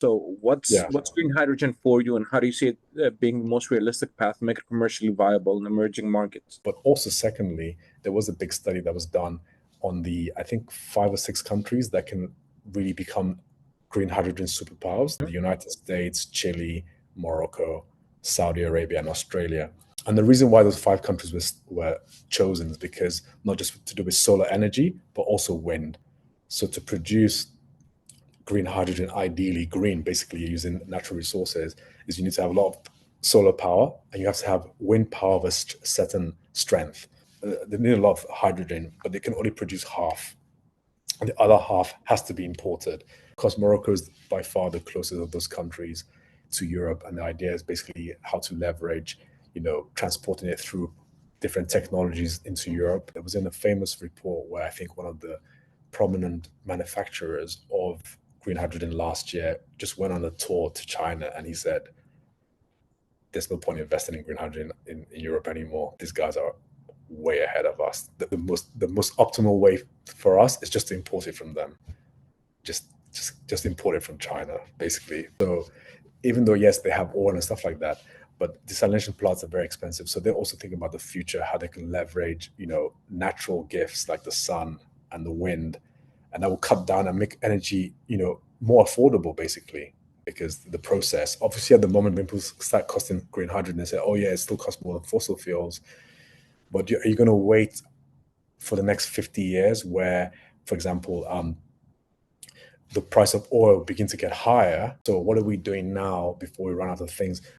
So Yeah, what's green hydrogen for you, and how do you see it being the most realistic path to make it commercially viable in emerging markets? but also secondly, there was a big study that was done on the, I think, 5 or 6 countries that can really become green hydrogen superpowers: the United States, Chile, Morocco, Saudi Arabia, and Australia. And the reason why those 5 countries were chosen is because not just to do with solar energy, but also wind. So to produce green hydrogen, ideally green, basically using natural resources, is you need to have a lot of solar power and you have to have wind power of a certain strength. They need a lot of hydrogen, but they can only produce half, and the other half has to be imported because Morocco is by far the closest of those countries to Europe. And the idea is basically how to leverage, transporting it through different technologies into Europe. It was in a famous report where I think one of the prominent manufacturers of green hydrogen last year just went on a tour to China and he said, there's no point investing in green hydrogen in Europe anymore. These guys are way ahead of us. The most optimal way for us is just to import it from them. Just import it from China, basically. So even though yes, they have oil and stuff like that, but desalination plants are very expensive. So they're also thinking about the future, how they can leverage, natural gifts like the sun and the wind, and that will cut down and make energy, more affordable, basically. Because the process, obviously, at the moment, when people start costing green hydrogen, they say, "Oh yeah, it still costs more than fossil fuels." But are you going to wait for the next 50 years, where, for example, the price of oil begins to get higher? So what are we doing now before we run out of things?